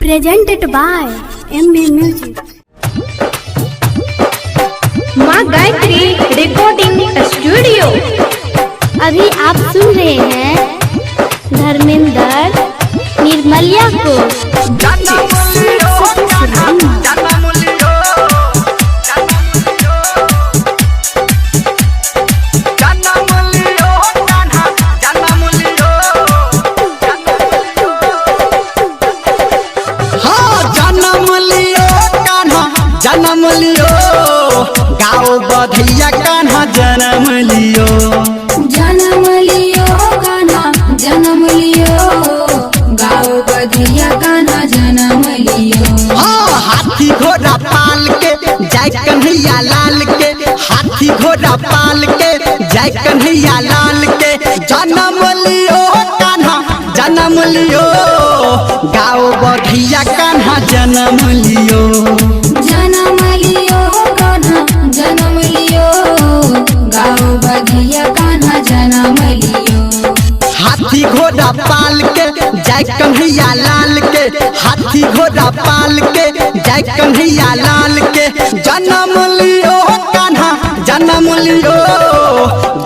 Presented by MB Music। माँ Gayatri recording studio. अभी आप सुन रहे हैं धर्मेंद्र निर्मलिया को। जन्म लियो गाँव बधिया कान्हा जन्म लियो, जन्म लियो कान्हा जन्म लियो, गाँव बधिया कान्हा जन्म लियो। हाँ हाथी घोड़ा पाल के जय कन्हैया लाल के, हाथी घोड़ा पाल के जय कन्हैया लाल के। जन्म लियो कान्हा जन्म लियो गाँव बधिया कान्हा जन्म लियो, जन्म लियो कान्हा जन्म लियो, गाँव बधिया कान्हा जन्म लियो। हाथी घोड़ा पाल के जय कन्हैया लाल के, हाथी घोड़ा पाल के जय कन्हैया लाल के। जन्म लियो कान्हा जन्म लियो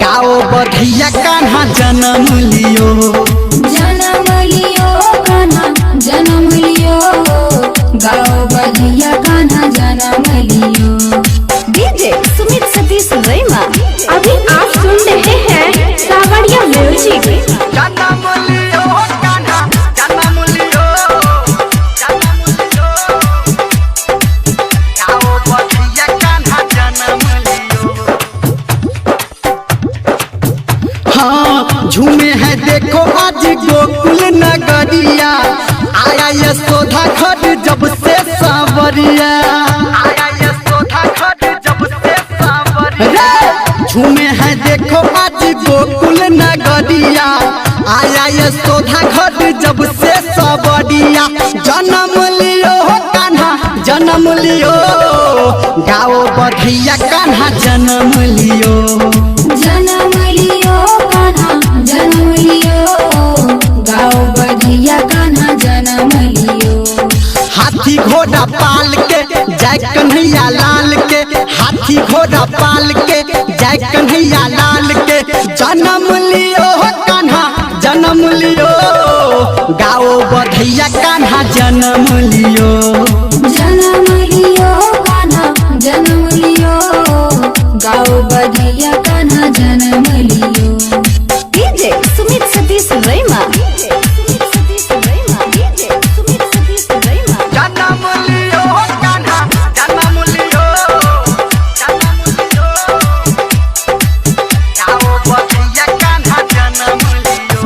गाँव बधिया कान्हा जन्म लियो, जन्म लियो कान्हा जन्म लियो, गाँव बधिया कान्हा जन्म लियो। डीजे सुमित सतीश रैमा। अभी आप सुन रहे हैं सावरिया म्यूजिक। जन्म लियो कान्हा जन्म लियो, जन्म लियो गाँव बधिया कान्हा जन्म लियो। हाँ झूमे है देखो आज गोकुल नगरिया, आया यशोदा घर जब से सांवरिया, आया यशोदा घर जब से सांवरिया। झूमे है देखो आज गोकुल नगरिया, आया यशोदा घर जब से सांवरिया। जन्म लियो कान्हा जन्म लियो गाँव बधिया कान्हा जन्म लियो, जन्म लियो कान्हा जन्म लियो, गाँव बधिया कान्हा जन्म लियो। हाथी घोड़ा पाल के जय कन्हैया लाल के, हाथी घोड़ा पाल के जय कन्हैया लाल के। जन्म लियो कान्हा जन्म लियो गाँव बधिया कान्हा जन्म लियो, जन्म लियो कान्हा जन्म लियो, गाँव बधिया कान्हा जन्म लियो। डीजे सुमित सतीश रैमा। जन्म लियो कान्हा जन्म लियो, जन्म लियो गाँव बधिया कान्हा जन्म लियो।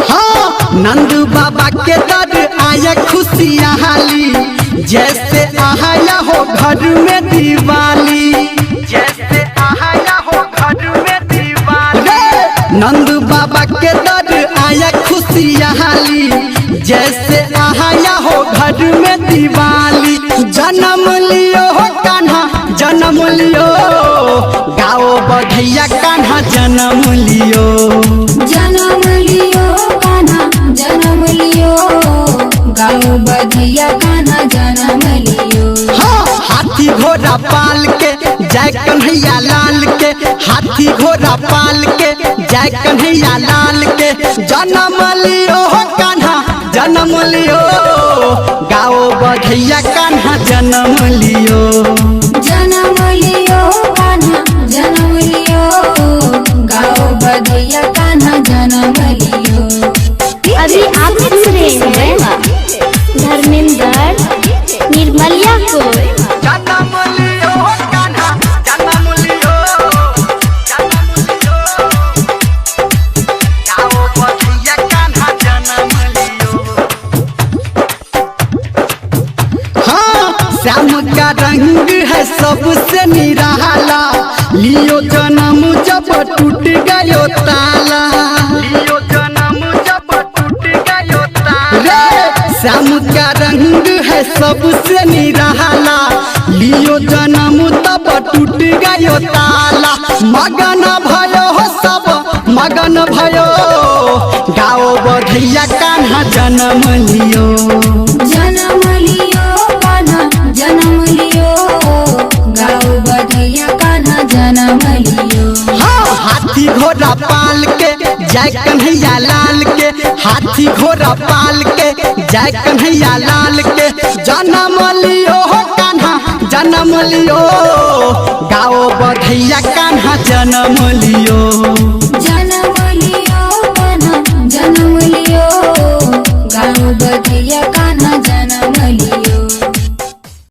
हाँ नंद बाबा के दर आया खुशियाँ हाली, जैसे आया हो घर में दिवाली, जैसे आया हो घर में दिवाली। नंद बाबा के दर आया खुशियाँ हाली, जैसे आया हो घर में दिवाली। जन्म लियो कान्हा जन्म लियो गाँव बधिया कान्हा जन्म लियो, जन्म लियो कान्हा जन्म लियो, गाँव बधिया कान्हा जन्म लियो। हाँ हाथी घोड़ा पाल के जय कन्हैया लाल के, हाथी घोड़ा पाल के जय कन्हैया लाल के। जन्म लियो कान्हा जन्म लियो गाँव बधिया कान्हा जन्म लियो, जन्म लियो कान्हा जन्म लियो, गाँव बधिया कान्हा जन्म लियो। अभी आप सुन रहे हैं धर्मेंद्र निर्मलिया को। जन्म लियो कान्हा जन्म लियो, जन्म लियो गाँव बधिया कान्हा जन्म लियो। हाँ श्याम का रंग है सबसे निराला, लियो जन्म जब टूट गयो ताला, लियो जन्म जब टूट गयो ताला। श्याम का रंग है सबसे निराला, लियो जन्म तब टूट गयो ताला। मगन भयो सब मगन भयो गाँव बधैया कान्हा जन्म लियो। जन्म लियो कान्हा जन्म लियो, गाओ बधैया कान्हा जन्म लियो। हाँ, हाथी घोड़ा पाल के जय कन्हैया लाल के, हाथी घोड़ा पाल के जय कन्हैया लाल के जन्म लियो कान्हा जन्म लियो, गाओ बधैया कान्हा जन्म लियो।